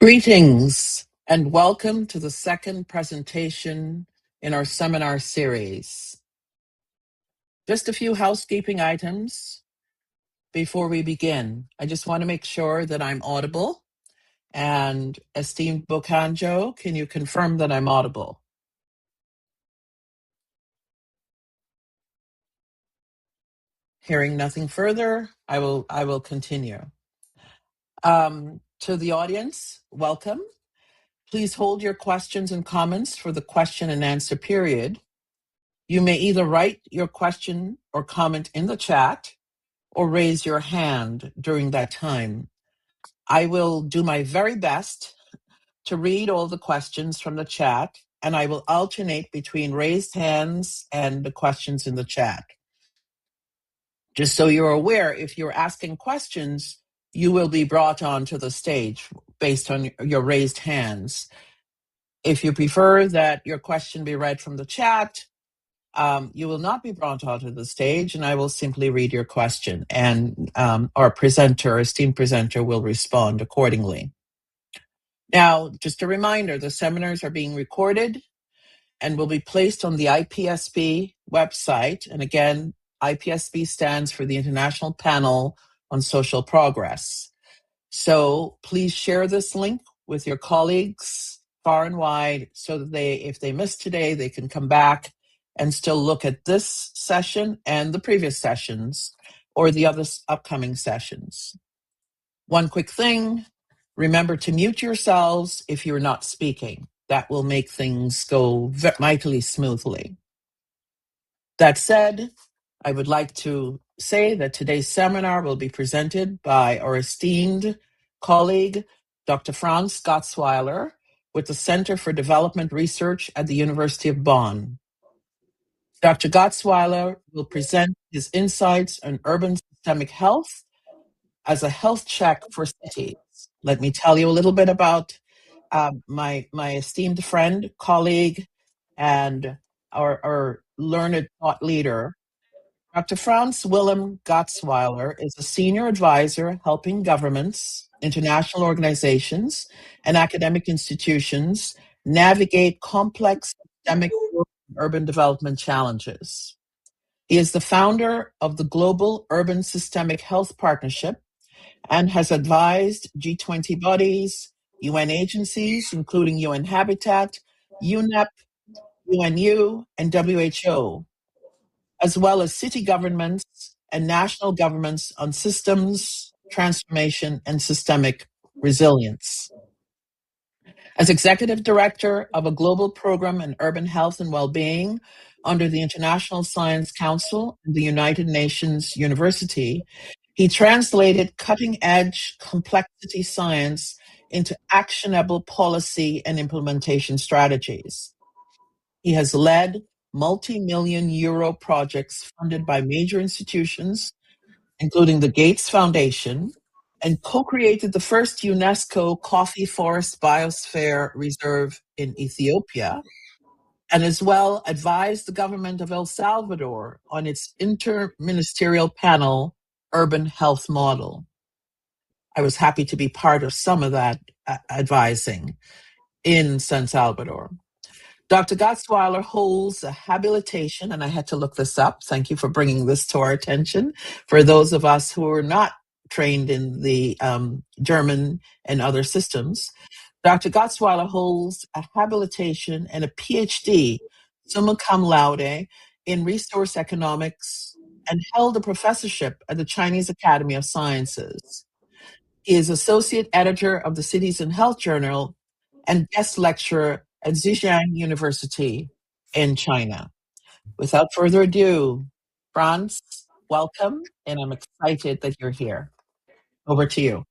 Greetings and welcome to the second presentation in our seminar series. Just a few housekeeping items before we begin. I just want to make sure that I'm audible. And esteemed Bokanjo, can you confirm that I'm audible? Hearing nothing further, I will continue. To the audience, welcome. Please hold your questions and comments for the question and answer period. You may either write your question or comment in the chat or raise your hand during that time. I will do my very best to read all the questions from the chat, and I will alternate between raised hands and the questions in the chat. Just so you're aware, if you're asking questions, you will be brought onto the stage based on your raised hands. If you prefer that your question be read from the chat, you will not be brought onto the stage, and I will simply read your question, and our esteemed presenter, will respond accordingly. Now, just a reminder, the seminars are being recorded and will be placed on the IPSP website. And again, IPSP stands for the International Panel on Social Progress. So please share this link with your colleagues far and wide so that if they missed today, they can come back and still look at this session and the previous sessions or the other upcoming sessions. One quick thing, remember to mute yourselves if you're not speaking. That will make things go mightily smoothly. That said, I would like to say that today's seminar will be presented by our esteemed colleague, Dr. Franz Gatzweiler, with the Center for Development Research at the University of Bonn. Dr. Gatzweiler will present his insights on urban systemic health as a health check for cities. Let me tell you a little bit about my esteemed friend, colleague, and our learned thought leader. Dr. Franz Willem Gatzweiler is a senior advisor helping governments, international organizations, and academic institutions navigate complex systemic urban development challenges. He is the founder of the Global Urban Systemic Health Partnership and has advised G20 bodies, UN agencies, including UN Habitat, UNEP, UNU, and WHO, as well as city governments and national governments on systems, transformation, and systemic resilience. As executive director of a global program in urban health and well-being under the International Science Council and the United Nations University, he translated cutting-edge complexity science into actionable policy and implementation strategies. He has led multi-million euro projects funded by major institutions, including the Gates Foundation, and co-created the first UNESCO coffee forest biosphere reserve in Ethiopia, and as well advised the government of El Salvador on its interministerial panel urban health model. I was happy to be part of some of that advising in San Salvador. Dr. Gatzweiler holds a habilitation, and I had to look this up. Thank you for bringing this to our attention. For those of us who are not trained in the German and other systems, Dr. Gatzweiler holds a habilitation and a PhD, summa cum laude, in resource economics and held a professorship at the Chinese Academy of Sciences. He is associate editor of the Cities and Health Journal and guest lecturer at Zhejiang University in China. Without further ado, Franz, welcome, and I'm excited that you're here. Over to you.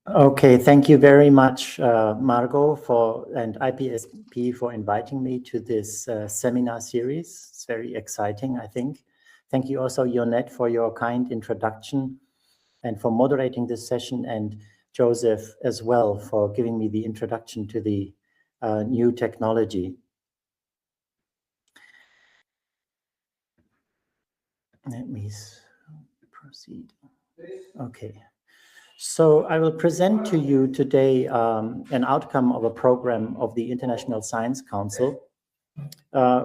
Okay, thank you very much, Margot and IPSP for inviting me to this seminar series. It's very exciting, I think. Thank you also, Yonette, for your kind introduction and for moderating this session, and Joseph as well for giving me the introduction to the new technology. Let me proceed. Okay. So I will present to you today an outcome of a program of the International Science Council,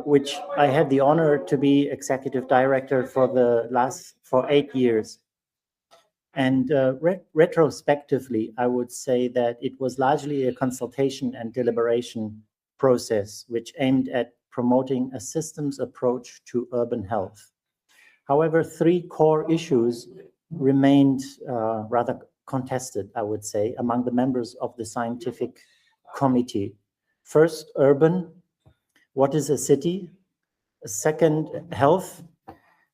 which I had the honor to be executive director for 8 years. And retrospectively, I would say that it was largely a consultation and deliberation process, which aimed at promoting a systems approach to urban health. However, 3 core issues remained rather contested, I would say, among the members of the scientific committee. First, urban. What is a city? Second, health.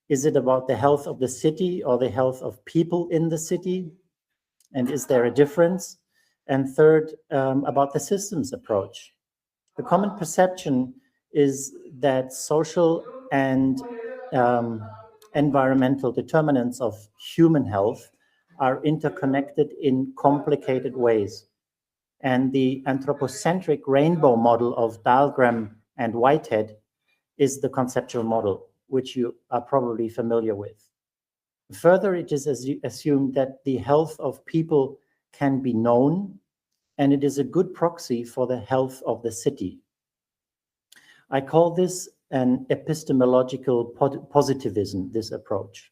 Is it about the health of the city or the health of people in the city? And is there a difference? And third, about the systems approach. The common perception is that social and environmental determinants of human health are interconnected in complicated ways. And the anthropocentric rainbow model of Dahlgren and Whitehead is the conceptual model, which you are probably familiar with. Further, it is assumed that the health of people can be known, and it is a good proxy for the health of the city. I call this an epistemological positivism, this approach.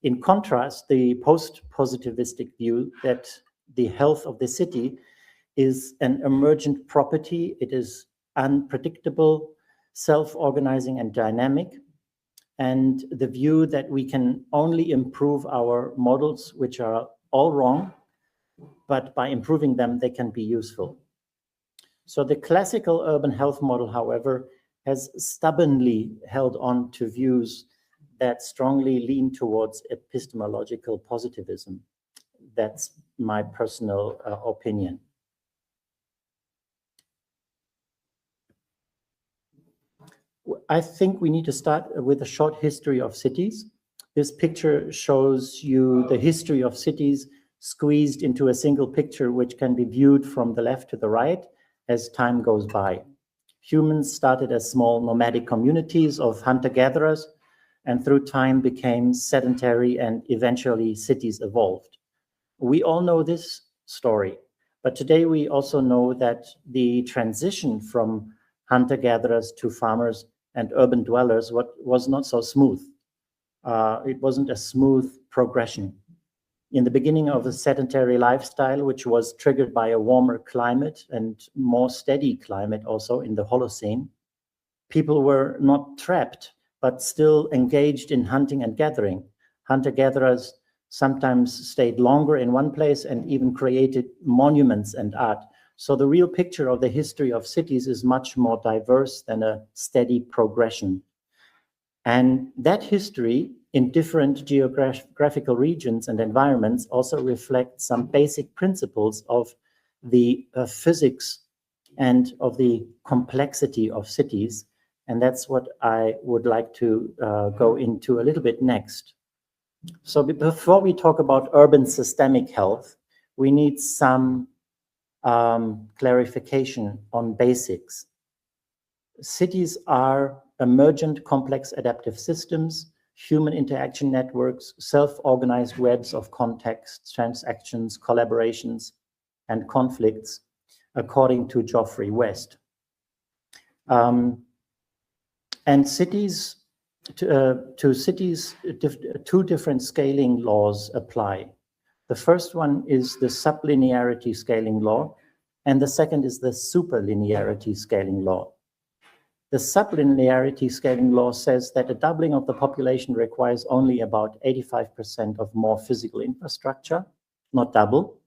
In contrast, the post-positivistic view that the health of the city is an emergent property, it is unpredictable, self-organizing and dynamic, and the view that we can only improve our models, which are all wrong, but by improving them, they can be useful. So the classical urban health model, however, has stubbornly held on to views that strongly lean towards epistemological positivism. That's my personal opinion. I think we need to start with a short history of cities. This picture shows you the history of cities squeezed into a single picture, which can be viewed from the left to the right as time goes by. Humans started as small nomadic communities of hunter-gatherers, and through time became sedentary, and eventually cities evolved. We all know this story, but today we also know that the transition from hunter-gatherers to farmers and urban dwellers was not so smooth. It wasn't a smooth progression. In the beginning of a sedentary lifestyle, which was triggered by a warmer climate and more steady climate also in the Holocene, people were not trapped, but still engaged in hunting and gathering. Hunter-gatherers sometimes stayed longer in one place and even created monuments and art. So the real picture of the history of cities is much more diverse than a steady progression. And that history in different geographical regions and environments also reflects some basic principles of the physics and of the complexity of cities. And that's what I would like to go into a little bit next. So before we talk about urban systemic health, we need some clarification on basics. Cities are emergent complex adaptive systems, human interaction networks, self-organized webs of contexts, transactions, collaborations, and conflicts, according to Geoffrey West. And cities, to cities, 2 different scaling laws apply. The first one is the sublinearity scaling law, and the second is the superlinearity scaling law. The sublinearity scaling law says that a doubling of the population requires only about 85% of more physical infrastructure, not double.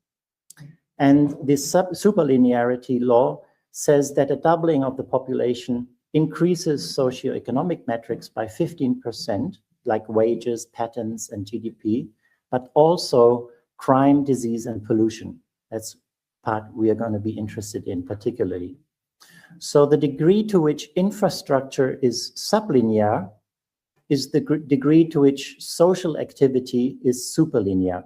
And the superlinearity law says that a doubling of the population increases socioeconomic metrics by 15%, like wages, patents, and GDP, but also crime, disease, and pollution. That's part we are going to be interested in particularly. So the degree to which infrastructure is sublinear is the degree to which social activity is superlinear.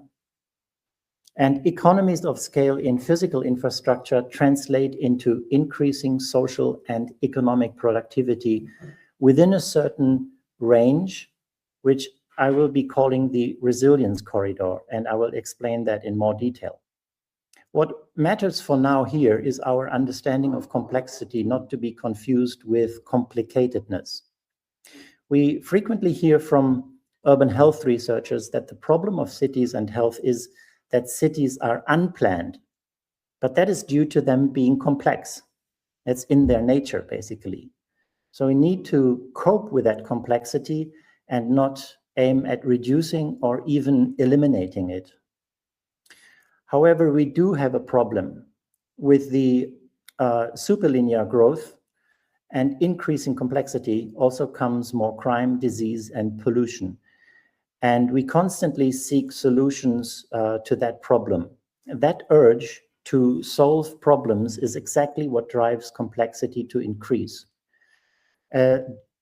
And economies of scale in physical infrastructure translate into increasing social and economic productivity within a certain range, which I will be calling the resilience corridor, and I will explain that in more detail. What matters for now here is our understanding of complexity, not to be confused with complicatedness. We frequently hear from urban health researchers that the problem of cities and health is that cities are unplanned, but that is due to them being complex. That's in their nature, basically. So we need to cope with that complexity and not aim at reducing or even eliminating it. However, we do have a problem with the superlinear growth, and increasing complexity also comes more crime, disease, and pollution. And we constantly seek solutions to that problem. That urge to solve problems is exactly what drives complexity to increase.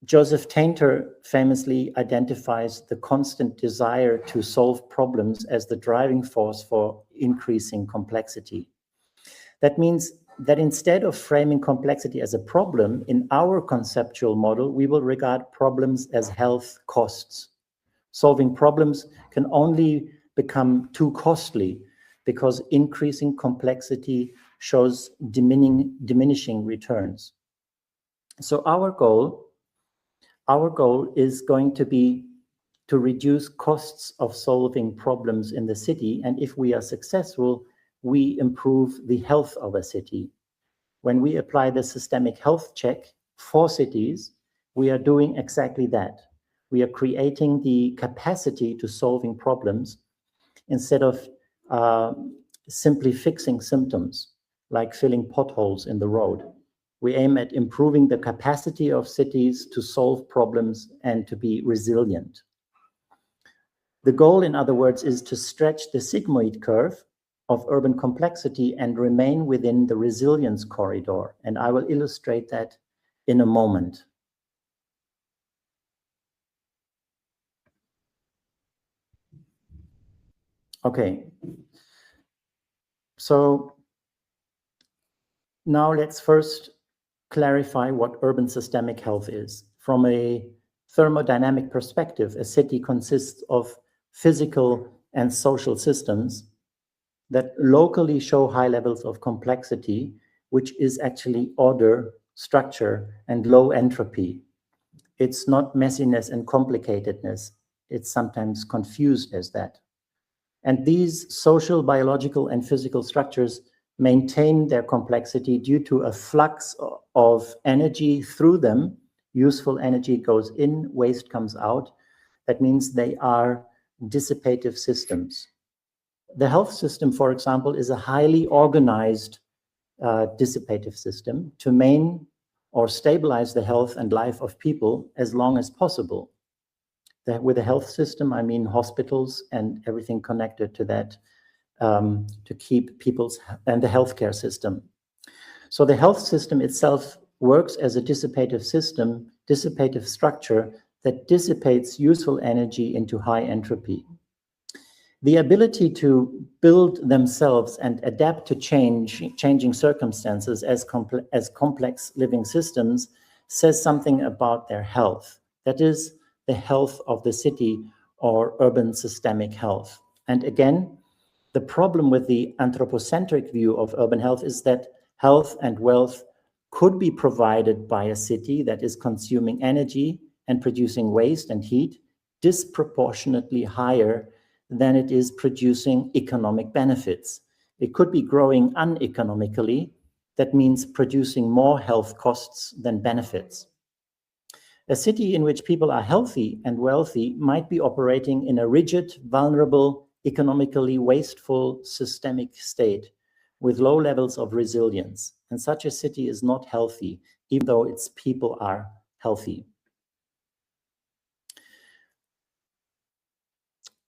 Joseph Tainter famously identifies the constant desire to solve problems as the driving force for increasing complexity. That means that instead of framing complexity as a problem, in our conceptual model, we will regard problems as health costs. Solving problems can only become too costly because increasing complexity shows diminishing returns. So our goal is going to be to reduce costs of solving problems in the city. And if we are successful, we improve the health of a city. When we apply the systemic health check for cities, we are doing exactly that. We are creating the capacity to solving problems instead of simply fixing symptoms, like filling potholes in the road. We aim at improving the capacity of cities to solve problems and to be resilient. The goal, in other words, is to stretch the sigmoid curve of urban complexity and remain within the resilience corridor. And I will illustrate that in a moment. Okay. So now let's first clarify what urban systemic health is. From a thermodynamic perspective, a city consists of physical and social systems that locally show high levels of complexity, which is actually order, structure, and low entropy. It's not messiness and complicatedness. It's sometimes confused as that. And these social, biological, and physical structures maintain their complexity due to a flux of energy through them. Useful energy goes in, waste comes out. That means they are dissipative systems. The health system, for example, is a highly organized dissipative system to maintain or stabilize the health and life of people as long as possible. With a health system, I mean hospitals and everything connected to that, to keep people's and the healthcare system. So the health system itself works as a dissipative system, dissipative structure that dissipates useful energy into high entropy. The ability to build themselves and adapt to changing circumstances as complex living systems says something about their health. That is the health of the city or urban systemic health. And again, the problem with the anthropocentric view of urban health is that health and wealth could be provided by a city that is consuming energy and producing waste and heat disproportionately higher than it is producing economic benefits. It could be growing uneconomically. That means producing more health costs than benefits. A city in which people are healthy and wealthy might be operating in a rigid, vulnerable, economically wasteful, systemic state with low levels of resilience. And such a city is not healthy, even though its people are healthy.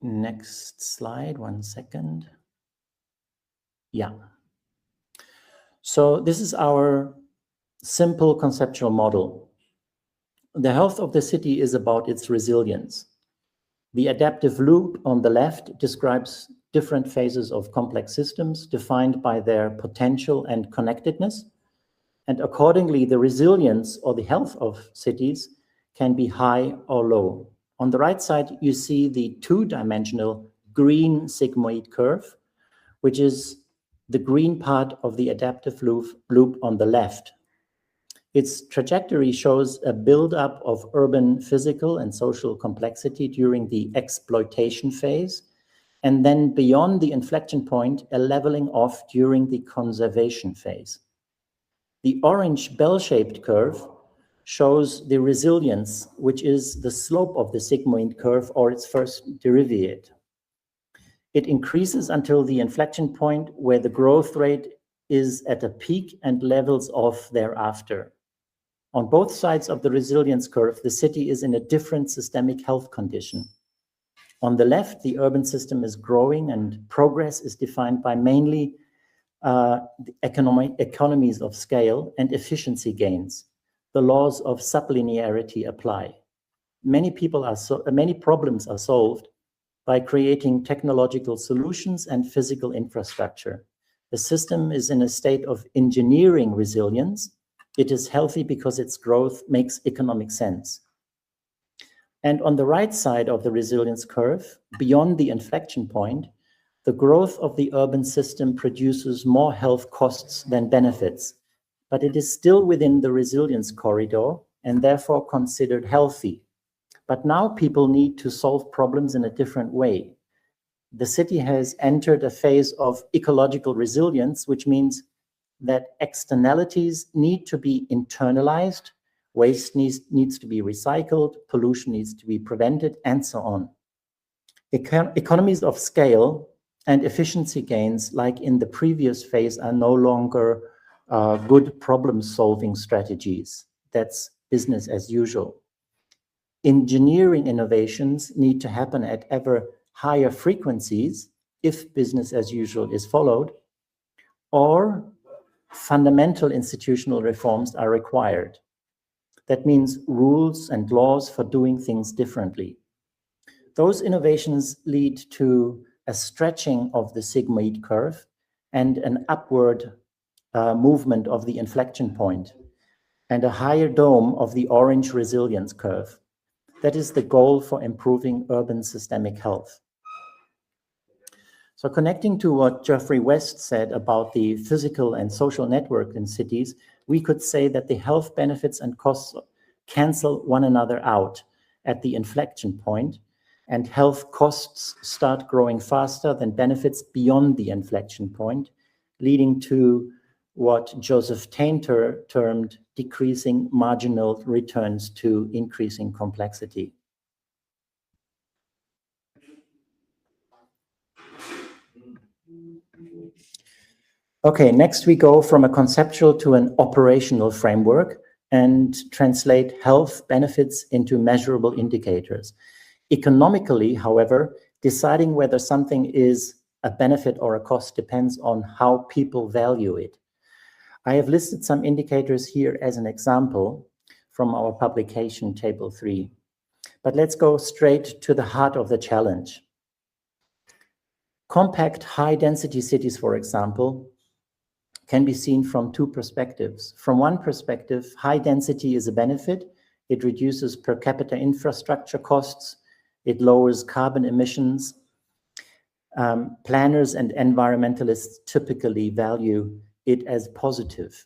Next slide, 1 second. Yeah. So this is our simple conceptual model. The health of the city is about its resilience. The adaptive loop on the left describes different phases of complex systems defined by their potential and connectedness. And accordingly, the resilience or the health of cities can be high or low. On the right side, you see the two-dimensional green sigmoid curve, which is the green part of the adaptive loop on the left. Its trajectory shows a buildup of urban physical and social complexity during the exploitation phase, and then beyond the inflection point, a leveling off during the conservation phase. The orange bell-shaped curve shows the resilience, which is the slope of the sigmoid curve or its first derivative. It increases until the inflection point where the growth rate is at a peak and levels off thereafter. On both sides of the resilience curve, the city is in a different systemic health condition. On the left, the urban system is growing and progress is defined by mainly the economies of scale and efficiency gains. The laws of sublinearity apply. Many problems are solved by creating technological solutions and physical infrastructure. The system is in a state of engineering resilience. It is healthy because its growth makes economic sense. And on the right side of the resilience curve, beyond the inflection point, the growth of the urban system produces more health costs than benefits, but it is still within the resilience corridor and therefore considered healthy. But now people need to solve problems in a different way. The city has entered a phase of ecological resilience, which means that externalities need to be internalized, waste needs to be recycled, pollution needs to be prevented, and so on. Economies of scale and efficiency gains, like in the previous phase, are no longer good problem-solving strategies. That's business as usual. Engineering innovations need to happen at ever higher frequencies if business as usual is followed, or fundamental institutional reforms are required. That means rules and laws for doing things differently. Those innovations lead to a stretching of the sigmoid curve and an upward movement of the inflection point and a higher dome of the orange resilience curve. That is the goal for improving urban systemic health. So connecting to what Geoffrey West said about the physical and social network in cities, we could say that the health benefits and costs cancel one another out at the inflection point, and health costs start growing faster than benefits beyond the inflection point, leading to what Joseph Tainter termed decreasing marginal returns to increasing complexity. Okay, next we go from a conceptual to an operational framework and translate health benefits into measurable indicators. Economically, however, deciding whether something is a benefit or a cost depends on how people value it. I have listed some indicators here as an example from our publication Table 3. But let's go straight to the heart of the challenge. Compact high-density cities, for example, can be seen from two perspectives. From one perspective, high density is a benefit. It reduces per capita infrastructure costs. It lowers carbon emissions. Planners and environmentalists typically value it as positive.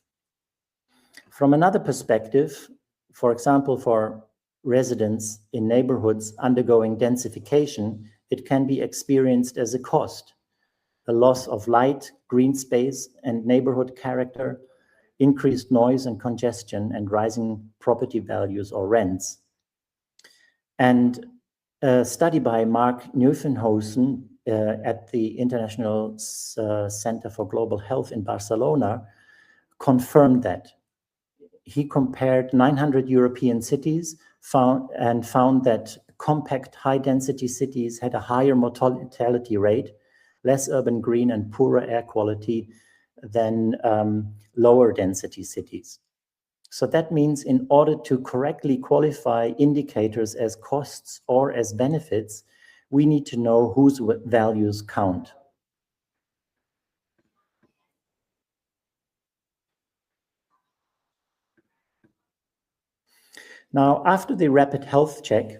From another perspective, for example, for residents in neighborhoods undergoing densification, it can be experienced as a cost. The loss of light, green space, and neighborhood character, increased noise and congestion, and rising property values or rents. And a study by Mark Neuvenhuizen at the International Center for Global Health in Barcelona confirmed that. He compared 900 European cities found that compact high-density cities had a higher mortality rate, less urban green and poorer air quality than lower density cities. So that means in order to correctly qualify indicators as costs or as benefits, we need to know whose values count. Now, after the rapid health check,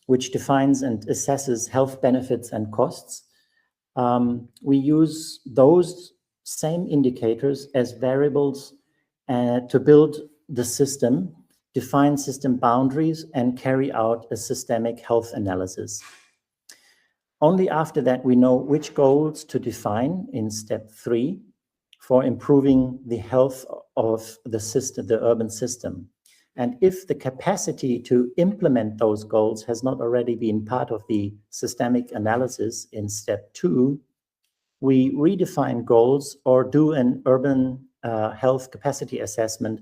which defines and assesses health benefits and costs. We use those same indicators as variables to build the system, define system boundaries, and carry out a systemic health analysis. Only after that we know which goals to define in step 3 for improving the health of the system, the urban system. And if the capacity to implement those goals has not already been part of the systemic analysis in step 2, we redefine goals or do an urban health capacity assessment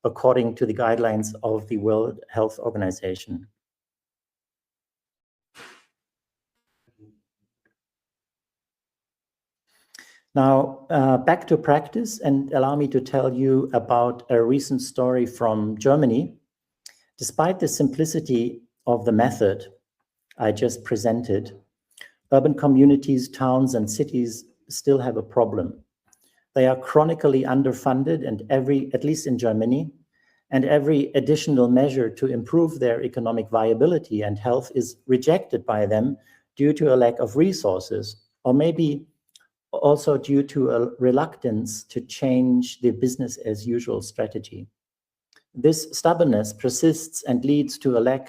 according to the guidelines of the World Health Organization. Now, back to practice, and allow me to tell you about a recent story from Germany. Despite the simplicity of the method I just presented, urban communities, towns, and cities still have a problem. They are chronically underfunded, and at least in Germany, and every additional measure to improve their economic viability and health is rejected by them due to a lack of resources, or maybe also due to a reluctance to change the business as usual strategy. This stubbornness persists and leads to a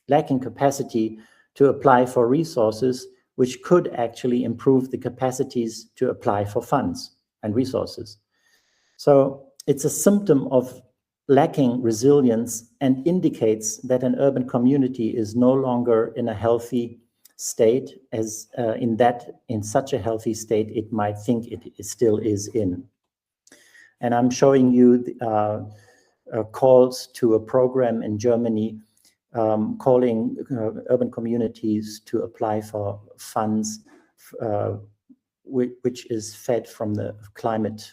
lacking capacity to apply for resources, which could actually improve the capacities to apply for funds and resources. So it's a symptom of lacking resilience and indicates that an urban community is no longer in a healthy state, as in such a healthy state it might think it still is in. And I'm showing you calls to a program in Germany calling urban communities to apply for funds which is fed from the Climate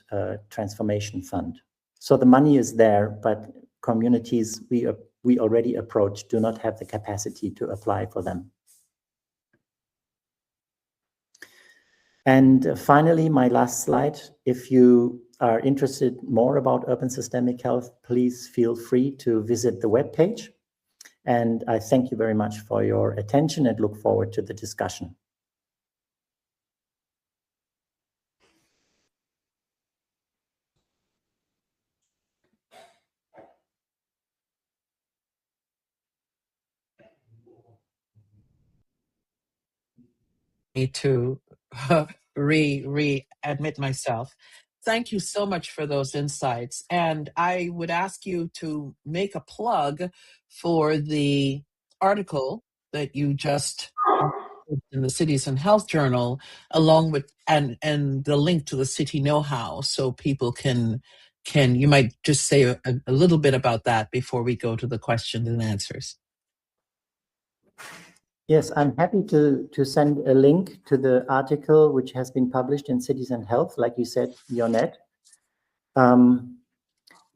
Transformation Fund. So the money is there, but communities we already approached do not have the capacity to apply for them. And finally, my last slide. If you are interested more about urban systemic health, please feel free to visit the webpage. And I thank you very much for your attention and look forward to the discussion. Me to re-admit myself. Thank you so much for those insights. And I would ask you to make a plug for the article that you just in the Cities and Health Journal, along with and the link to the City Know-How, so people can you might just say a little bit about that before we go to the questions and answers. Yes, I'm happy to send a link to the article which has been published in Cities and Health, like you said, Yonette.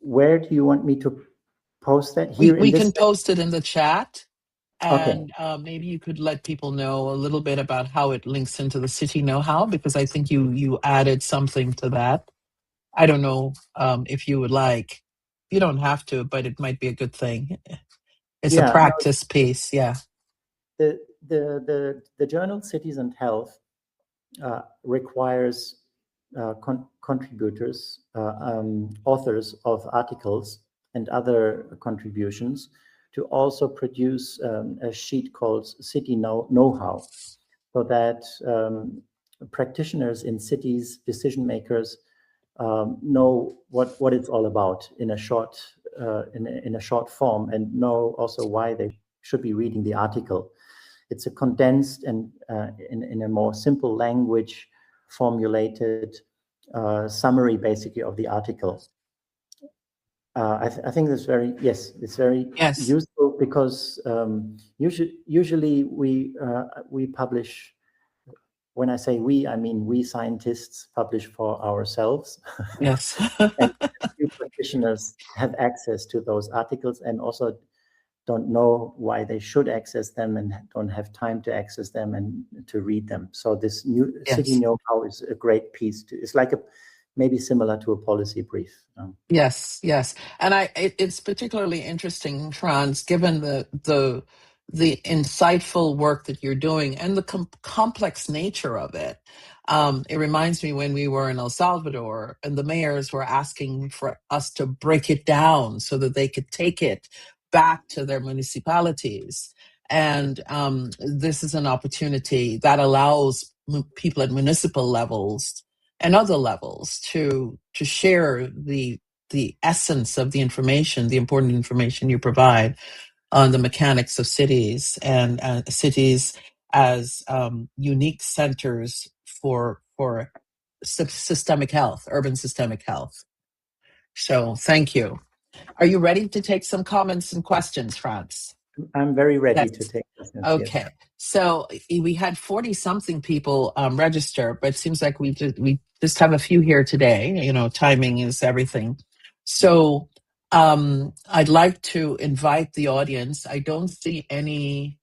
Where do you want me to post that? Here we can post it in the chat, and okay. Maybe you could let people know a little bit about how it links into the City Know-How, because I think you added something to that. I don't know if you would like. You don't have to, but it might be a good thing. It's a practice piece, yeah. The journal Cities and Health requires contributors, authors of articles and other contributions to also produce a sheet called City Know-How, so that practitioners in cities, decision makers, know what it's all about in a short form, and know also why they should be reading the article. It's a condensed and in a more simple language formulated summary, basically, of the article. I think that's very useful, because usually we publish. When I say we, I mean we scientists publish for ourselves. Yes. And few practitioners have access to those articles and also don't know why they should access them and don't have time to access them and to read them. So this new City Know-How is a great piece. It's like maybe similar to a policy brief. Yes. And it's particularly interesting, Franz, given the the insightful work that you're doing and the complex nature of it. It reminds me when we were in El Salvador and the mayors were asking for us to break it down so that they could take it back to their municipalities. And this is an opportunity that allows people at municipal levels and other levels to share the essence of the information, the important information you provide on the mechanics of cities and cities as unique centers for systemic health, urban systemic health. So thank you. Are you ready to take some comments and questions, Franz? I'm very ready to take questions. Okay. Yes. So we had 40-something people register, but it seems like we just have a few here today. You know, timing is everything. So I'd like to invite the audience. I don't see any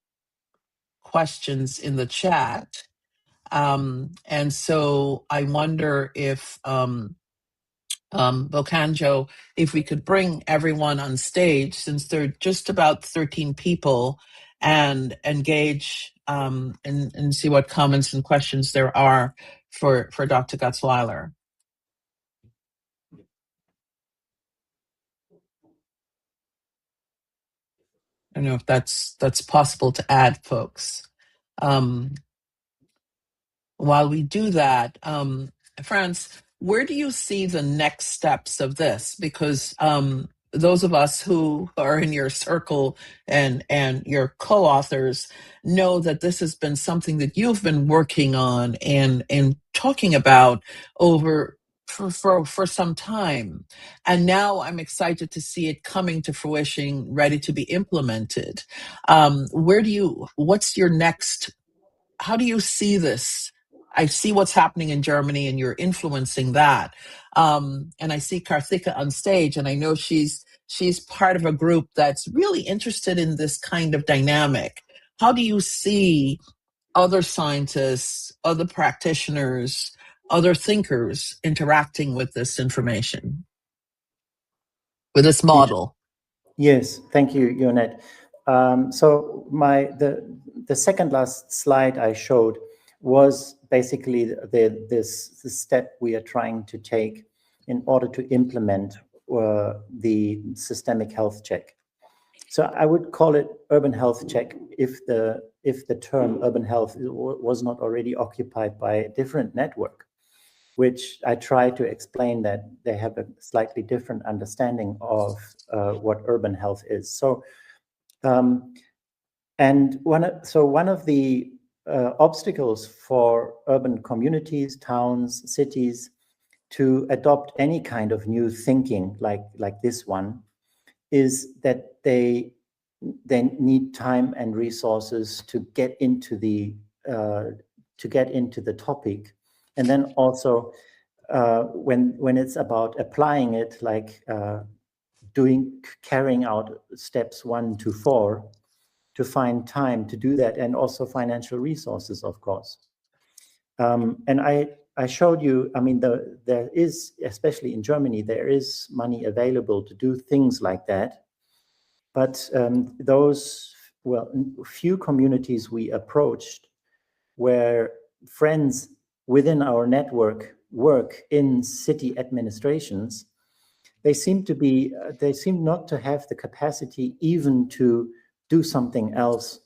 questions in the chat. And so I wonder if Bokanjo, if we could bring everyone on stage, since there are just about 13 people, and engage and see what comments and questions there are for Dr. Gatzweiler. I don't know if that's possible to add, folks. While we do that, Franz, where do you see the next steps of this? Because those of us who are in your circle and your co-authors know that this has been something that you've been working on and talking about over for some time. And now I'm excited to see it coming to fruition, ready to be implemented. What's your next, how do you see this? I see what's happening in Germany and you're influencing that. And I see Karthika on stage, and I know she's part of a group that's really interested in this kind of dynamic. How do you see other scientists, other practitioners, other thinkers interacting with this information, with this model? Yes, thank you, Yonette. So the second last slide I showed was basically this step we are trying to take in order to implement the systemic health check. So I would call it urban health check if the term urban health was not already occupied by a different network, which I try to explain that they have a slightly different understanding of what urban health is. So, one of the obstacles for urban communities, towns, cities to adopt any kind of new thinking like this one is that they need time and resources to get into the topic, and then also when it's about applying it, like carrying out steps 1 to 4, to find time to do that, and also financial resources, of course. And I showed you, I mean, there is, especially in Germany, there is money available to do things like that. But those, few communities we approached where friends within our network work in city administrations, they seem not to have the capacity even to do something else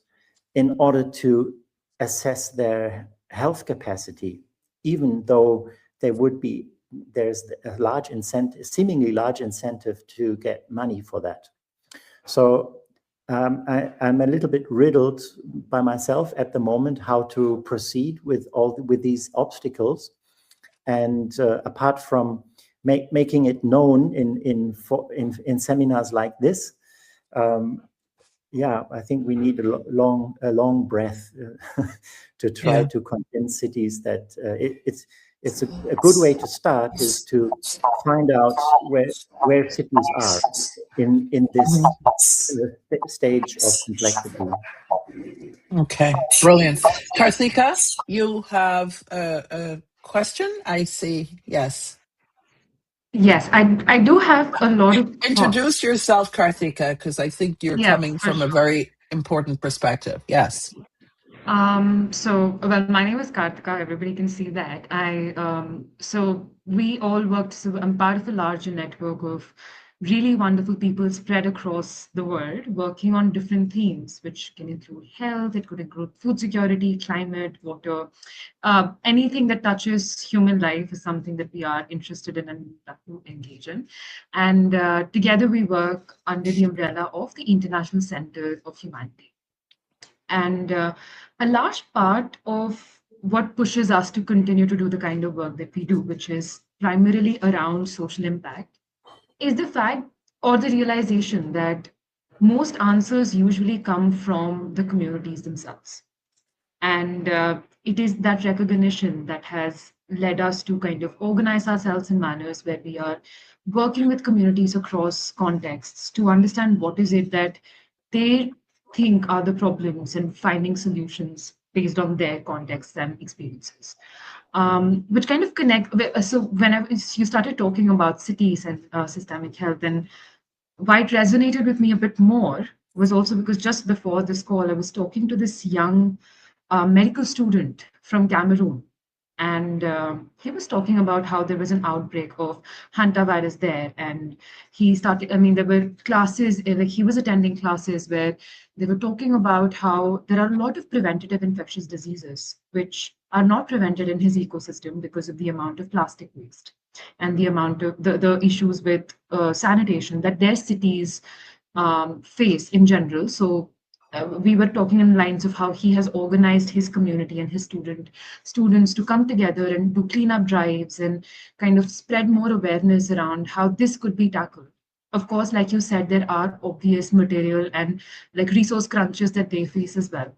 in order to assess their health capacity, even though there's a large incentive, seemingly large incentive to get money for that. So I'm a little bit riddled by myself at the moment how to proceed with these obstacles, and apart from making it known in seminars like this, I think we need a long breath to try to convince cities that it's a good way to start is to find out where cities are in this stage of complexity. Okay, brilliant. Karthika, you have a question? I see. Yes. Yes, I do have a lot of Introduce yourself, Karthika, because I think you're coming from a very important perspective. Yes. Well, my name is Kartika. Everybody can see that. So we all worked. So I'm part of a larger network of really wonderful people spread across the world, working on different themes, which can include health. It could include food security, climate, water, anything that touches human life is something that we are interested in and that we engage in. And together we work under the umbrella of the International Center of Humanity. And a large part of what pushes us to continue to do the kind of work that we do, which is primarily around social impact, is the fact or the realization that most answers usually come from the communities themselves. And it is that recognition that has led us to kind of organize ourselves in manners where we are working with communities across contexts to understand what is it that they think are the problems and finding solutions based on their contexts and experiences. Which kind of connect. So whenever you started talking about cities and systemic health, and why it resonated with me a bit more was also because just before this call, I was talking to this young medical student from Cameroon. And he was talking about how there was an outbreak of hantavirus there. And he started, I mean, there were classes, like he was attending classes where they were talking about how there are a lot of preventative infectious diseases which are not prevented in his ecosystem because of the amount of plastic waste and the amount of the issues with sanitation that their cities face in general. So we were talking in lines of how he has organized his community and his students to come together and do cleanup drives and kind of spread more awareness around how this could be tackled. Of course, like you said, there are obvious material and like resource crunches that they face as well.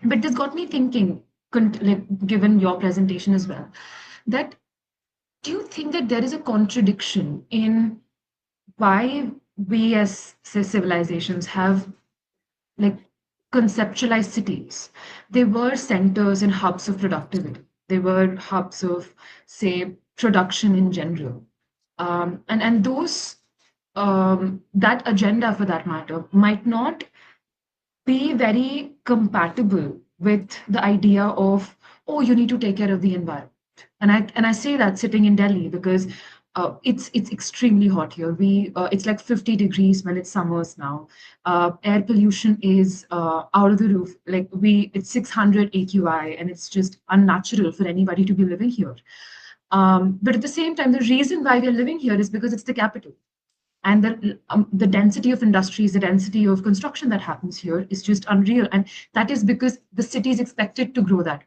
But this got me thinking, like, given your presentation as well, that do you think that there is a contradiction in why we as say, civilizations have like conceptualized cities? They were centers and hubs of productivity. They were hubs of, say, production in general. And those that agenda for that matter might not be very compatible with the idea of, oh, you need to take care of the environment. And I say that sitting in Delhi because it's extremely hot here. It's like 50 degrees when it's summers now. Air pollution is out of the roof. Like it's 600 AQI, and it's just unnatural for anybody to be living here. But at the same time, the reason why we're living here is because it's the capital. And the density of industries, the density of construction that happens here is just unreal. And that is because the city is expected to grow that.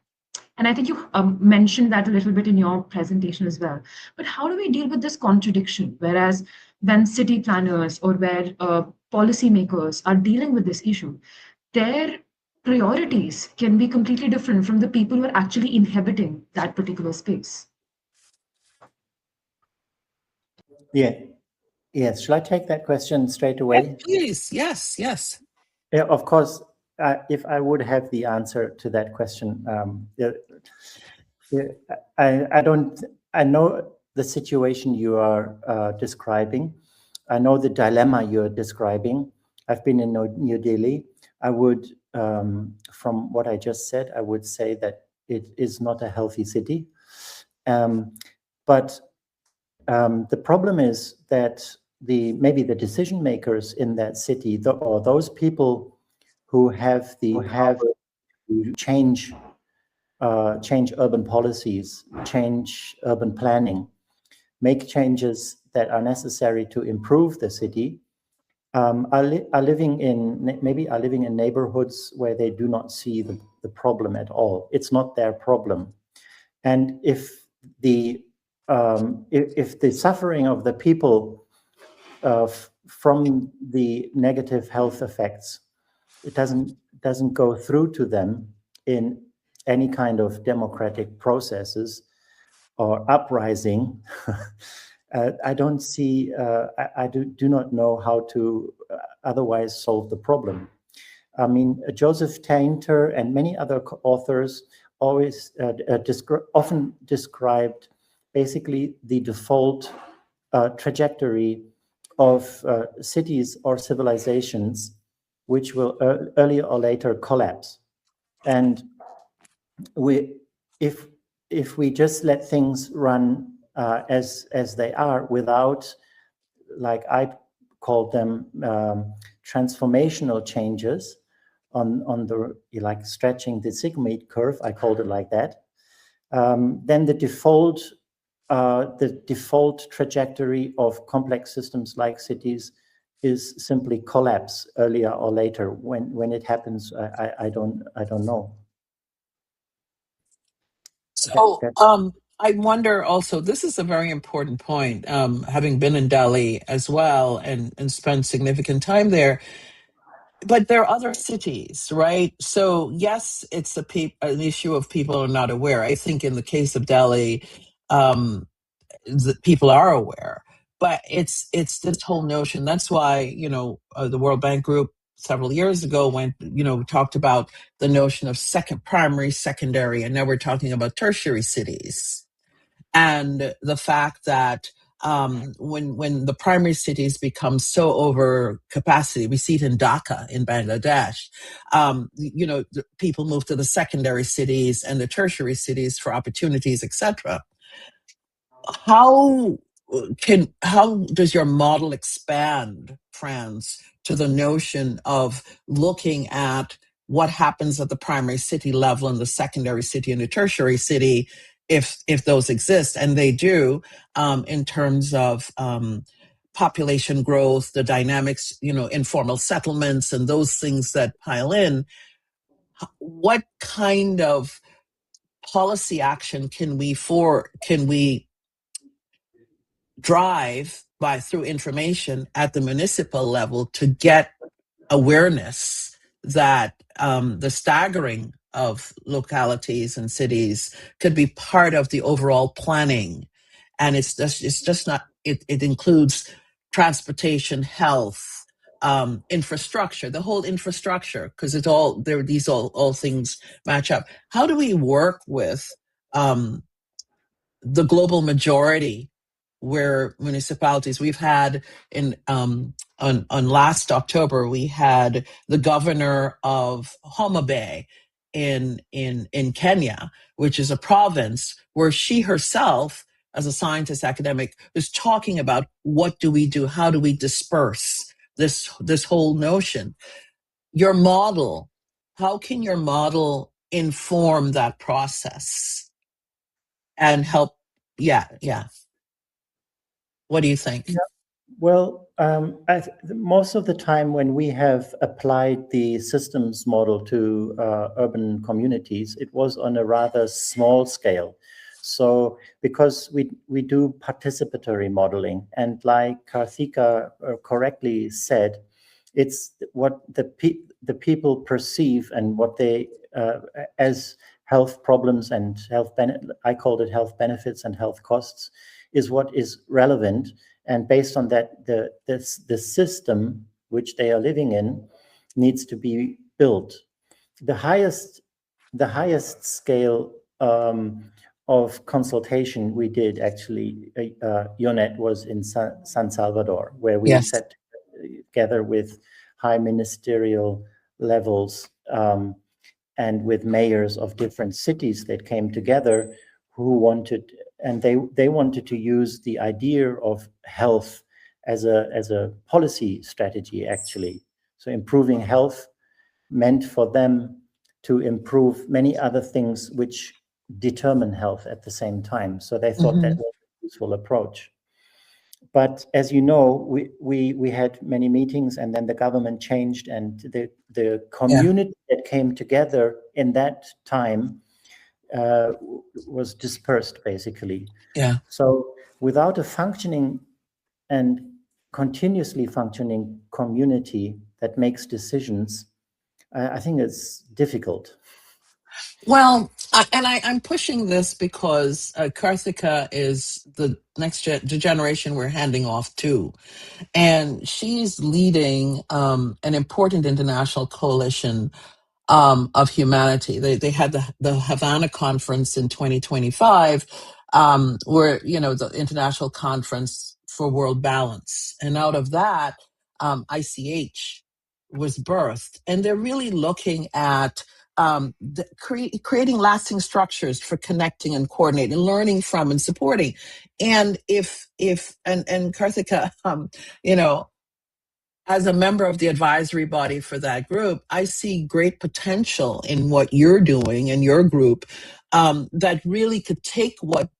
And I think you mentioned that a little bit in your presentation as well. But how do we deal with this contradiction? Whereas when city planners or where policymakers are dealing with this issue, their priorities can be completely different from the people who are actually inhabiting that particular space. Yeah. Yes. Shall I take that question straight away? Yeah, please. Yes. Yes. Yeah, of course. If I would have the answer to that question, I know the situation you are describing. I know the dilemma you're describing. I've been in New Delhi. I would, from what I just said, I would say that it is not a healthy city. But the problem is that maybe the decision makers in that city, or those people who have to change urban policies, change urban planning, make changes that are necessary to improve the city, are living in neighborhoods where they do not see the problem at all. It's not their problem. And if the suffering of the people from the negative health effects, it doesn't go through to them in any kind of democratic processes or uprising, I don't see, I do not know how to otherwise solve the problem. I mean, Joseph Tainter and many other authors always often described basically the default trajectory of cities or civilizations which will earlier or later collapse. And if we just let things run as they are without, like I called them, transformational changes on the, like stretching the sigmoid curve, I called it like that, then the default trajectory of complex systems like cities is simply collapse earlier or later. When it happens, I don't know. So I wonder also, this is a very important point, having been in Delhi as well and spent significant time there. But there are other cities, right? So yes, it's an issue of people are not aware. I think in the case of Delhi, people are aware. But it's this whole notion. That's why, the World Bank Group several years ago talked about the notion of primary, secondary, and now we're talking about tertiary cities. And the fact that when the primary cities become so over capacity, we see it in Dhaka in Bangladesh, people move to the secondary cities and the tertiary cities for opportunities, etc. How does your model expand, Franz, to the notion of looking at what happens at the primary city level and the secondary city and the tertiary city, if those exist, and they do, in terms of population growth, the dynamics, informal settlements and those things that pile in? What kind of policy action can we drive through information at the municipal level to get awareness that the staggering of localities and cities could be part of the overall planning? And it's just not, it includes transportation, health, infrastructure, the whole infrastructure, because these all things match up. How do we work with the global majority, where municipalities, we've had on last October, we had the governor of Homa Bay in Kenya, which is a province where she herself, as a scientist academic, is talking about what do we do, how do we disperse this whole notion. Your model, how can your model inform that process and help? Yeah. What do you think? Yeah. Well, most of the time when we have applied the systems model to urban communities, it was on a rather small scale. So because we do participatory modeling, and like Karthika correctly said, it's what the people perceive and what they as health problems and I called it health benefits and health costs, is what is relevant. And based on that, the system which they are living in needs to be built. The highest scale of consultation we did, actually, Yonette, was in San Salvador, where we sat together with high ministerial levels and with mayors of different cities that came together, who wanted, and they wanted to use the idea of health as a policy strategy, actually. So improving health meant for them to improve many other things which determine health at the same time. So they thought that was a useful approach. But as you know, we had many meetings, and then the government changed, and the community that came together in that time was dispersed, basically. Yeah. So without a functioning and continuously functioning community that makes decisions, I think it's difficult. Well, I'm pushing this because Karthika is the next generation we're handing off to. And she's leading an important international coalition of humanity. They had the Havana conference in 2025, where, the International Conference for World Balance. And out of that, ICH was birthed, and they're really looking at creating lasting structures for connecting and coordinating, learning from and supporting. And if Karthika, you know, as a member of the advisory body for that group, I see great potential in what you're doing in your group, that really could take what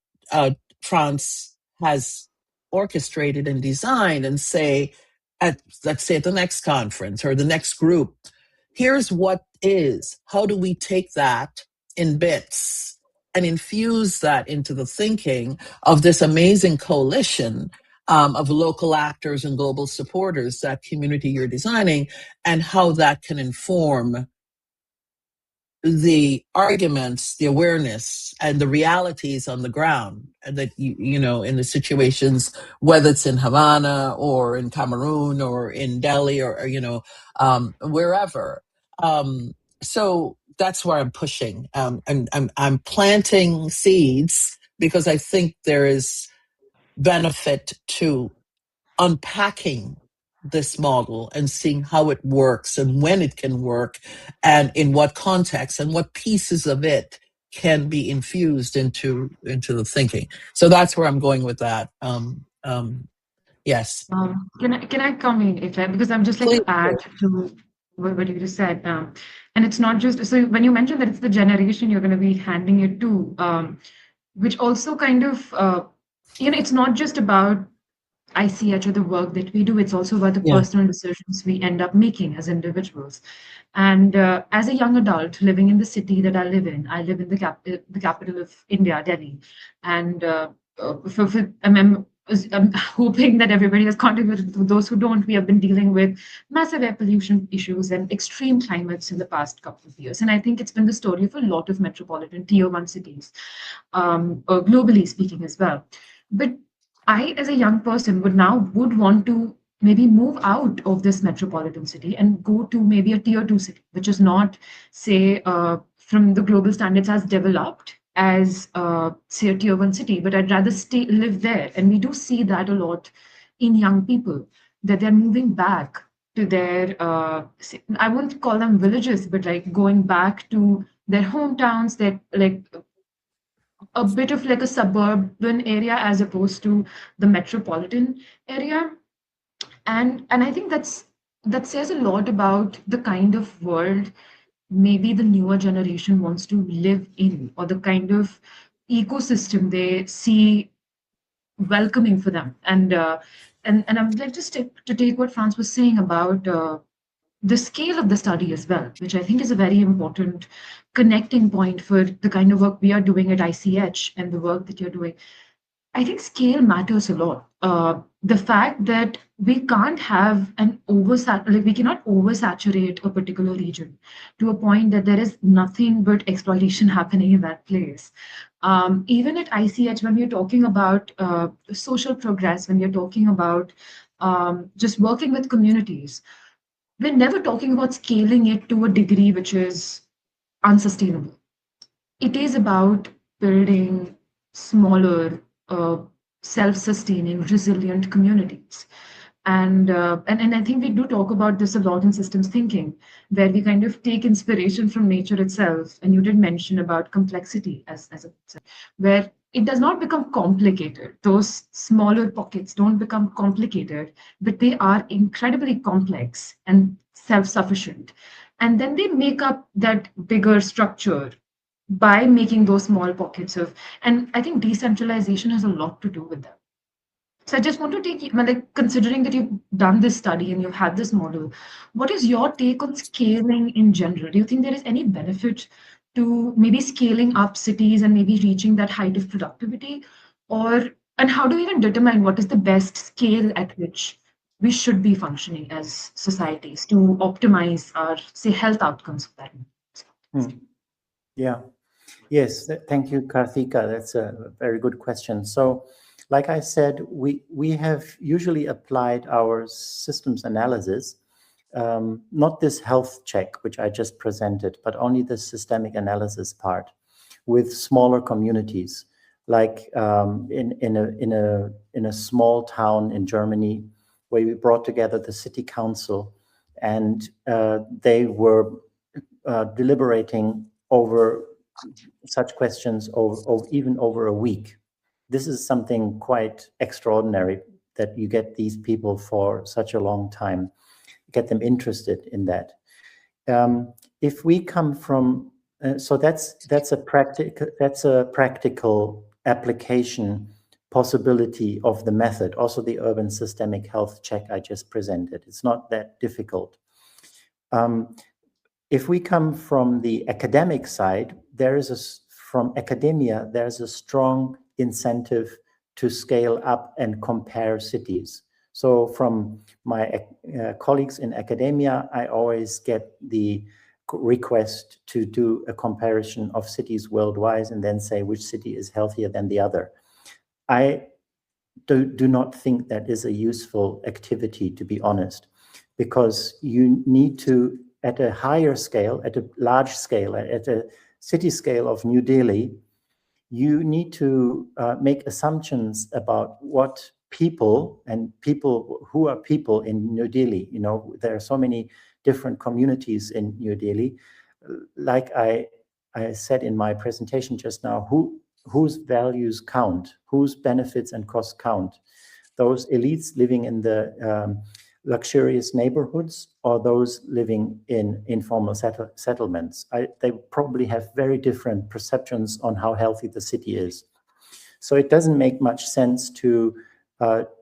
Franz has orchestrated and designed and say, let's say at the next conference or the next group, here's what is. How do we take that in bits and infuse that into the thinking of this amazing coalition of local actors and global supporters, that community you're designing, and how that can inform the arguments, the awareness, and the realities on the ground that, you know, in the situations, whether it's in Havana or in Cameroon or in Delhi or you know, wherever. So that's where I'm pushing. I'm planting seeds because I think there is benefit to unpacking this model and seeing how it works and when it can work and in what context and what pieces of it can be infused into the thinking. So that's where I'm going with that. Yes. Can I come in if I, because I'm just like Please. to add to what you just said, and it's not just so when you mentioned that it's the generation you're going to be handing it to, which also kind of you know, it's not just about ICH or the work that we do, it's also about the Yeah. personal decisions we end up making as individuals. And as a young adult living in the city that I live in the capital of India, Delhi. And I'm hoping that everybody has contributed. To those who don't, we have been dealing with massive air pollution issues and extreme climates in the past couple of years. And I think it's been the story of a lot of metropolitan tier 1 cities, globally speaking as well. But I, as a young person, would want to maybe move out of this metropolitan city and go to maybe a tier 2 city, which is not, say, from the global standards as developed as, say, a tier 1 city, but I'd rather live there. And we do see that a lot in young people, that they're moving back to their, I won't call them villages, but like going back to their hometowns, that like a bit of like a suburban area as opposed to the metropolitan area. And I think that says a lot about the kind of world maybe the newer generation wants to live in, or the kind of ecosystem they see welcoming for them. And I would like to take what Franz was saying about the scale of the study as well, which I think is a very important connecting point for the kind of work we are doing at ICH and the work that you're doing. I think scale matters a lot. The fact that we can't have we cannot oversaturate a particular region to a point that there is nothing but exploitation happening in that place. Even at ICH, when we're talking about social progress, when we're talking about just working with communities, we're never talking about scaling it to a degree which is unsustainable. It is about building smaller, self-sustaining, resilient communities. And I think we do talk about this a lot in systems thinking, where we kind of take inspiration from nature itself. And you did mention about complexity as a where it does not become complicated. Those smaller pockets don't become complicated, but they are incredibly complex and self-sufficient. And then they make up that bigger structure by making those small pockets of, and I think decentralization has a lot to do with that. So I just want to take, like, considering that you've done this study and you've had this model, what is your take on scaling in general? Do you think there is any benefit to maybe scaling up cities and maybe reaching that height of productivity? And how do we even determine what is the best scale at which we should be functioning as societies to optimize our, say, health outcomes for that? Yeah. Yes. Thank you, Karthika. That's a very good question. So, like I said, we have usually applied our systems analysis, not this health check, which I just presented, but only the systemic analysis part with smaller communities, like in a small town in Germany, where we brought together the city council and they were deliberating over such questions even over a week. This is something quite extraordinary, that you get these people for such a long time, get them interested in that. If we come from, so that's a practical application possibility of the method, also the urban systemic health check I just presented. It's not that difficult. If we come from the academic side, from academia, there's a strong incentive to scale up and compare cities. So from my colleagues in academia, I always get the request to do a comparison of cities worldwide and then say which city is healthier than the other. I do not think that is a useful activity, to be honest, because you need to, at a higher scale, at a large scale, at a city scale of New Delhi, you need to make assumptions about what people who are people in New Delhi. You know, there are so many different communities in New Delhi. Like I said in my presentation just now, whose values count, whose benefits and costs count? Those elites living in the luxurious neighborhoods, or those living in informal settlements. They probably have very different perceptions on how healthy the city is. So it doesn't make much sense to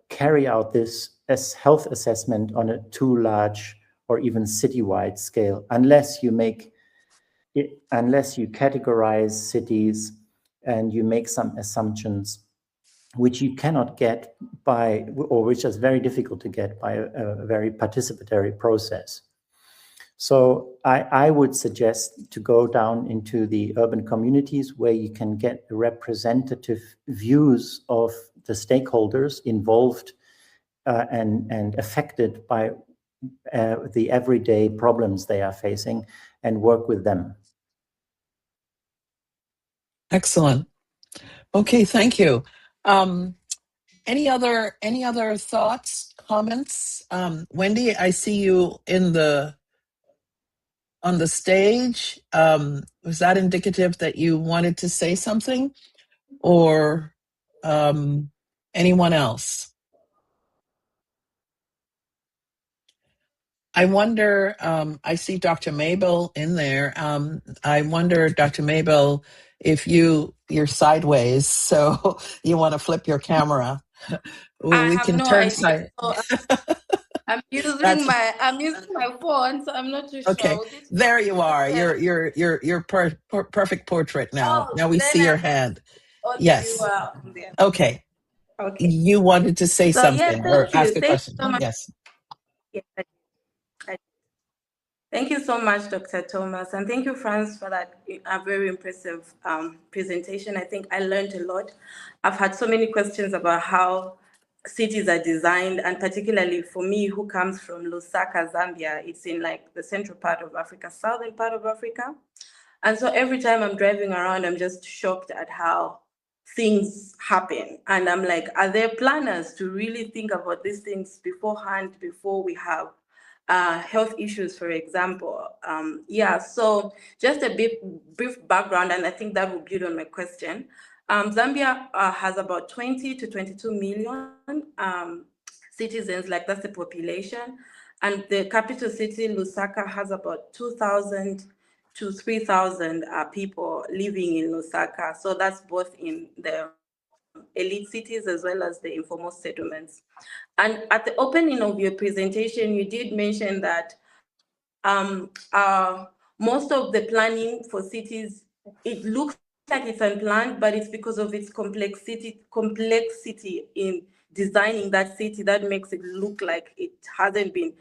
carry out this as health assessment on a too large or even citywide scale, unless you categorize cities and you make some assumptions which you cannot get by, or which is very difficult to get by a very participatory process. So I would suggest to go down into the urban communities where you can get representative views of the stakeholders involved and affected by the everyday problems they are facing, and work with them. Excellent. Okay, thank you. Any other thoughts, comments? Wendy, I see you on the stage. Was that indicative that you wanted to say something, or anyone else? I wonder, I see Dr. Mabel in there. I wonder, Dr. Mabel, if you're sideways, so you want to flip your camera. We can no turn idea. side. So, I'm using my phone, so I'm not too okay. sure. There you are. You're perfect portrait now. Now we see your hand. Yes. Okay. Okay. You wanted to say something or ask a question. So yes. Yes. Thank you so much, Dr. Thomas, and thank you, Franz, for that very impressive presentation. I think I learned a lot. I've had so many questions about how cities are designed, and particularly for me, who comes from Lusaka, Zambia. It's in like the central part of Africa, southern part of Africa. And so every time I'm driving around, I'm just shocked at how things happen. And I'm like, are there planners to really think about these things beforehand, before we have health issues, for example? So just a brief background, and I think that will build on my question. Zambia has about 20 to 22 million citizens, like that's the population. And the capital city, Lusaka, has about 2,000 to 3,000 people living in Lusaka. So that's both in the elite cities as well as the informal settlements. And at the opening of your presentation, you did mention that most of the planning for cities, it looks like it's unplanned, but it's because of its complexity in designing that city that makes it look like it hasn't been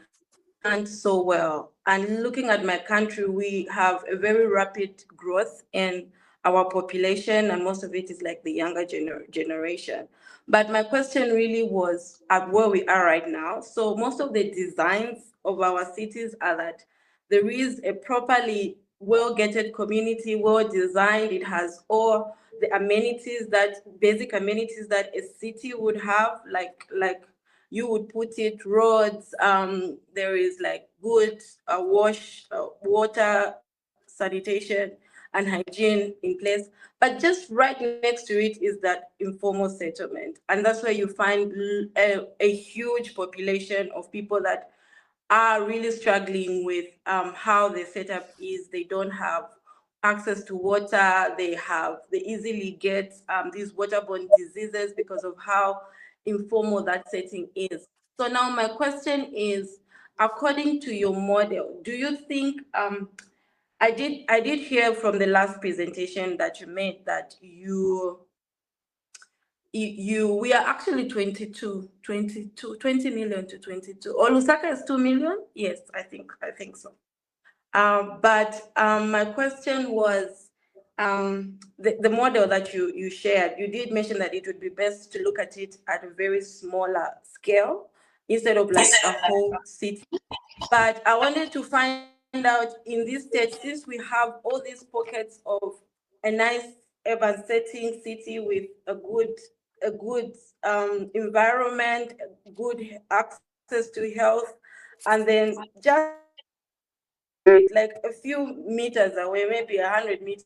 planned so well. And looking at my country, we have a very rapid growth in our population, and most of it is like the younger generation. But my question really was at where we are right now. So most of the designs of our cities are that there is a properly well-gated community, well-designed. It has all the amenities, that basic amenities that a city would have, like you would put it, roads, there is like good water, sanitation, and hygiene in place. But just right next to it is that informal settlement. And that's where you find a huge population of people that are really struggling with how the setup is. They don't have access to water. They easily get these waterborne diseases because of how informal that setting is. So now my question is, according to your model, do you think I did hear from the last presentation that you made that we are actually 20 million to 22. Or Lusaka is 2 million? Yes, I think so. But my question was, the model that you shared, you did mention that it would be best to look at it at a very smaller scale instead of like a whole city. But I wanted to find out in this state, since we have all these pockets of a nice urban setting, city with a good environment, good access to health, and then just like a few meters away, maybe 100 meters,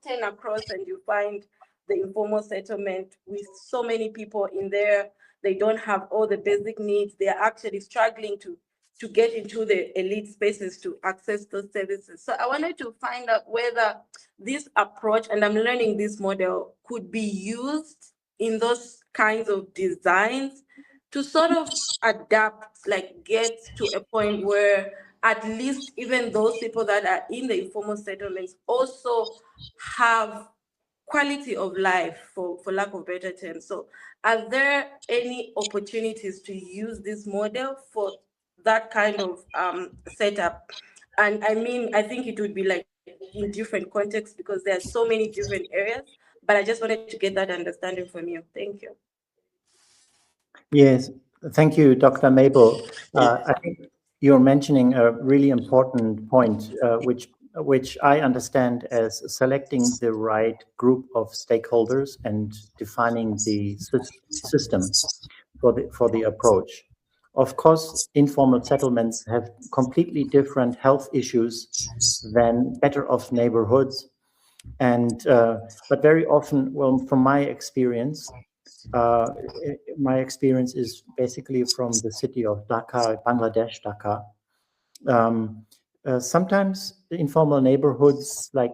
turn across and you find the informal settlement with so many people in there. They don't have all the basic needs. They are actually struggling to get into the elite spaces to access those services. So I wanted to find out whether this approach, and I'm learning this model, could be used in those kinds of designs to sort of adapt, like get to a point where at least even those people that are in the informal settlements also have quality of life, for lack of better terms. So are there any opportunities to use this model for that kind of setup? And I mean, I think it would be like in different contexts because there are so many different areas, but I just wanted to get that understanding from you. Thank you. Yes, thank you, Dr. Mabel. I think you're mentioning a really important point, which I understand as selecting the right group of stakeholders and defining the system for the approach. Of course, informal settlements have completely different health issues than better off neighborhoods. And but very often, well, from my experience is basically from the city of Dhaka, Bangladesh, Dhaka. Sometimes informal neighborhoods like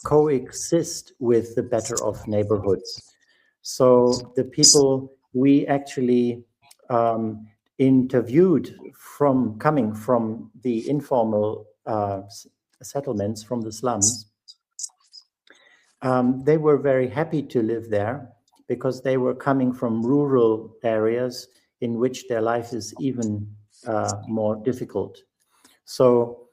coexist with the better off neighborhoods. So the people we actually interviewed coming from the informal settlements, from the slums, they were very happy to live there because they were coming from rural areas in which their life is even more difficult. So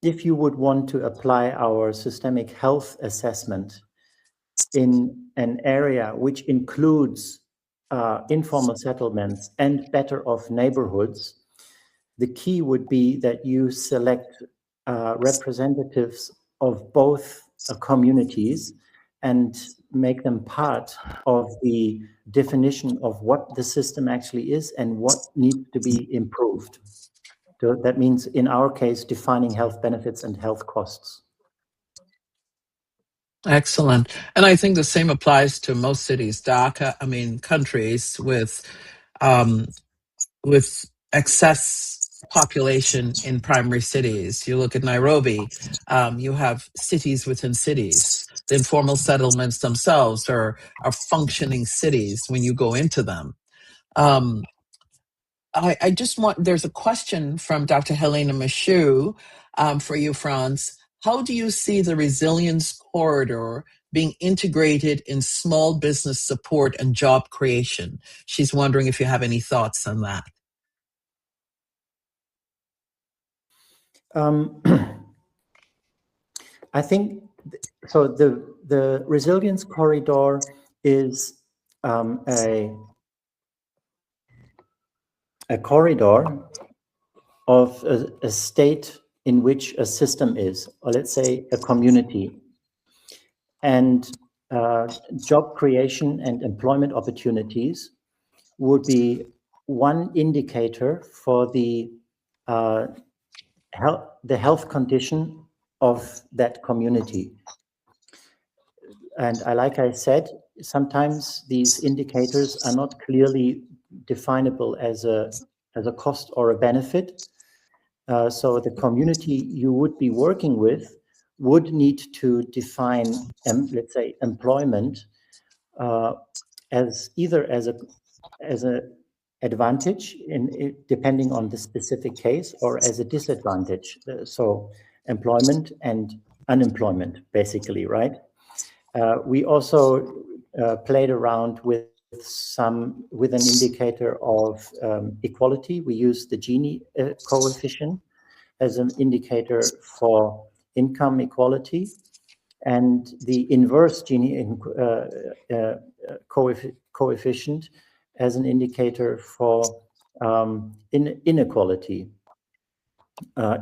if you would want to apply our systemic health assessment in an area which includes informal settlements and better off neighborhoods, the key would be that you select representatives of both communities and make them part of the definition of what the system actually is and what needs to be improved. So that means, in our case, defining health benefits and health costs. Excellent. And I think the same applies to most cities, countries with excess population in primary cities. You look at Nairobi, you have cities within cities. The informal settlements themselves are functioning cities when you go into them. I just want, there's a question from Dr. Helena Michoud for you, Franz. How do you see the resilience corridor being integrated in small business support and job creation? She's wondering if you have any thoughts on that. I think so. The resilience corridor is a corridor of a state in which a system is, or let's say a community, and job creation and employment opportunities would be one indicator for the health condition of that community. And like I said, sometimes these indicators are not clearly definable as a cost or a benefit. So the community you would be working with would need to define, let's say, employment as either as a advantage depending on the specific case, or as a disadvantage. So employment and unemployment, basically, right? We also played around with an indicator of equality. We used the Gini coefficient as an indicator for income equality, and the inverse Gini coefficient as an indicator for inequality.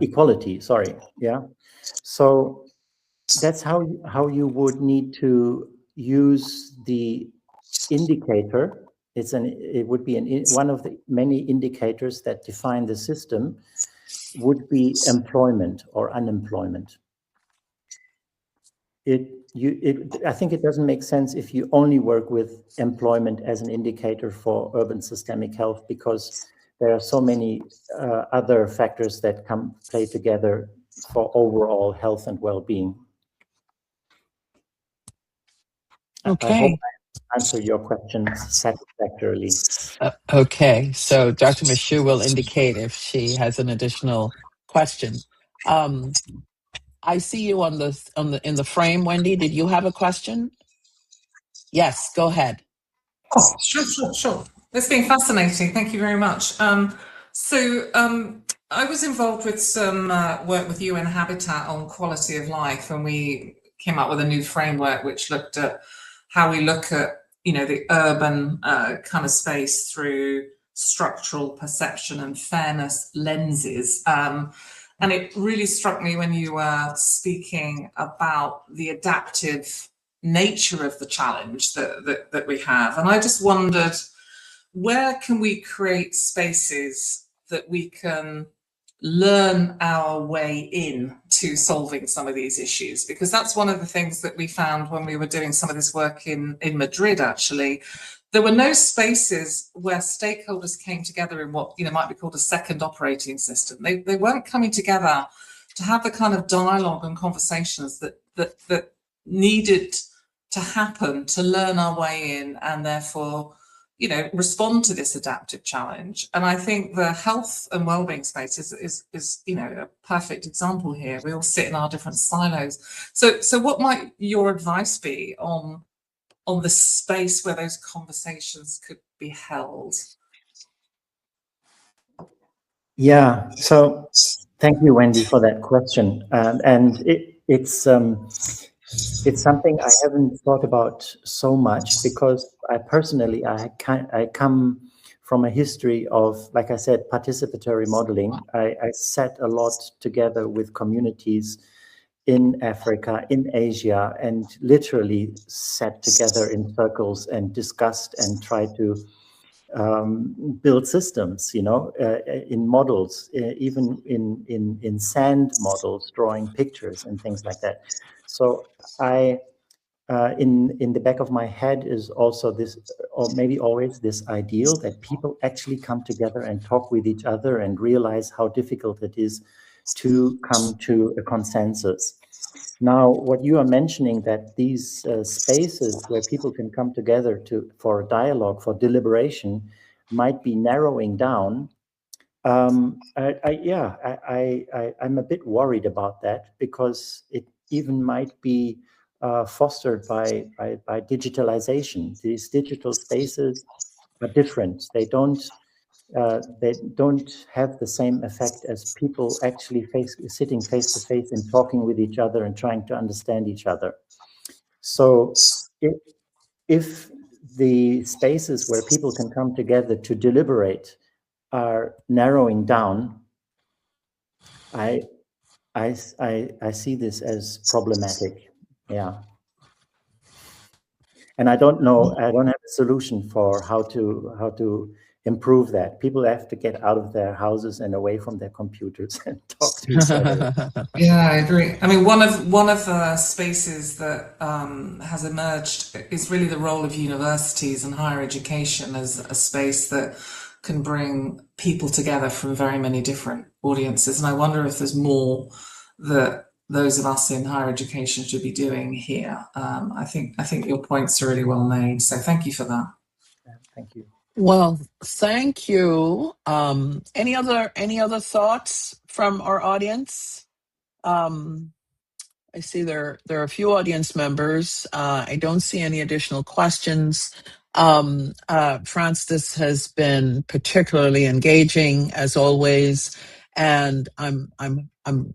Equality, sorry, yeah. So that's how you would need to use the indicator. It would be one of the many indicators that define the system would be employment or unemployment. I think it doesn't make sense if you only work with employment as an indicator for urban systemic health, because there are so many other factors that play together for overall health and well-being. Okay. I hope I answer your questions satisfactorily. Okay, so Dr. Michoud will indicate if she has an additional question. I see you in the frame, Wendy. Did you have a question? Yes, go ahead. Oh, sure. It's been fascinating. Thank you very much. I was involved with some work with UN Habitat on quality of life, and we came up with a new framework which looked at how we look at, the urban kind of space through structural perception and fairness lenses. And it really struck me when you were speaking about the adaptive nature of the challenge that we have. And I just wondered, where can we create spaces that we can learn our way in to solving some of these issues? Because that's one of the things that we found when we were doing some of this work in Madrid, actually. There were no spaces where stakeholders came together in what might be called a second operating system. They weren't coming together to have the kind of dialogue and conversations that needed to happen to learn our way in and therefore respond to this adaptive challenge. And I think the health and wellbeing space is a perfect example here. We all sit in our different silos. So what might your advice be on the space where those conversations could be held? Yeah, so thank you, Wendy, for that question. And it's something I haven't thought about so much, because I come from a history of, like I said, participatory modeling. I sat a lot together with communities in Africa, in Asia, and literally sat together in circles and discussed and tried to build systems, in models, even in sand models, drawing pictures and things like that. So in the back of my head is also this, or maybe always this ideal that people actually come together and talk with each other and realize how difficult it is to come to a consensus. Now, what you are mentioning, that these spaces where people can come together for a dialogue, for deliberation, might be narrowing down. I'm a bit worried about that, because it even might be fostered by digitalization. These digital spaces are different. They don't have the same effect as people actually sitting face to face and talking with each other and trying to understand each other. So if the spaces where people can come together to deliberate are narrowing down, I see this as problematic. Yeah. And I don't have a solution for how to improve that. People have to get out of their houses and away from their computers and talk to each other. Yeah, I agree. I mean, one of the spaces that has emerged is really the role of universities and higher education as a space that can bring people together from very many different audiences. And I wonder if there's more that those of us in higher education should be doing here. I think your points are really well made. So thank you for that. Thank you. Well, thank you. Any other thoughts from our audience? I see there are a few audience members. I don't see any additional questions. Franz, this has been particularly engaging as always, and I'm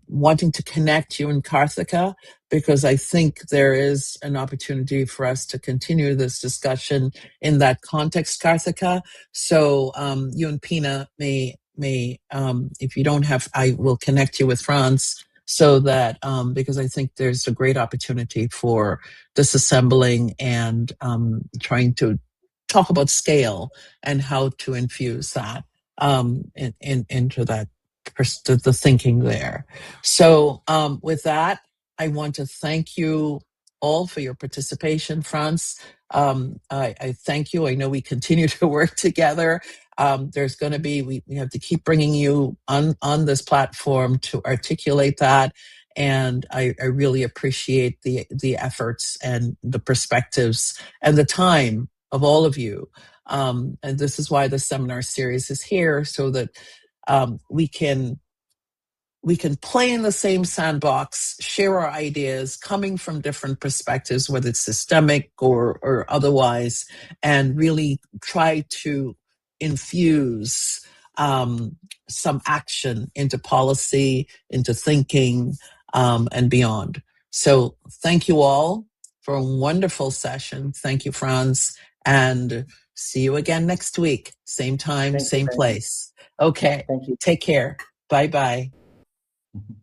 wanting to connect you in Karthika because I think there is an opportunity for us to continue this discussion in that context, Karthika. So you and Pina may if you don't have, I will connect you with Franz. So that, because I think there's a great opportunity for disassembling and trying to talk about scale and how to infuse that into that the thinking there. So with that, I want to thank you all for your participation, Franz. I thank you. I know we continue to work together. There's going to be, we have to keep bringing you on this platform to articulate that. And I really appreciate the efforts and the perspectives and the time of all of you. And this is why the seminar series is here, so that we can play in the same sandbox, share our ideas coming from different perspectives, whether it's systemic or otherwise, and really try to infuse some action into policy, into thinking, and beyond. So thank you all for a wonderful session. Thank you, Franz, and see you again next week. Same time, same place. Okay, Thank you. take care. Bye-bye. Mm-hmm.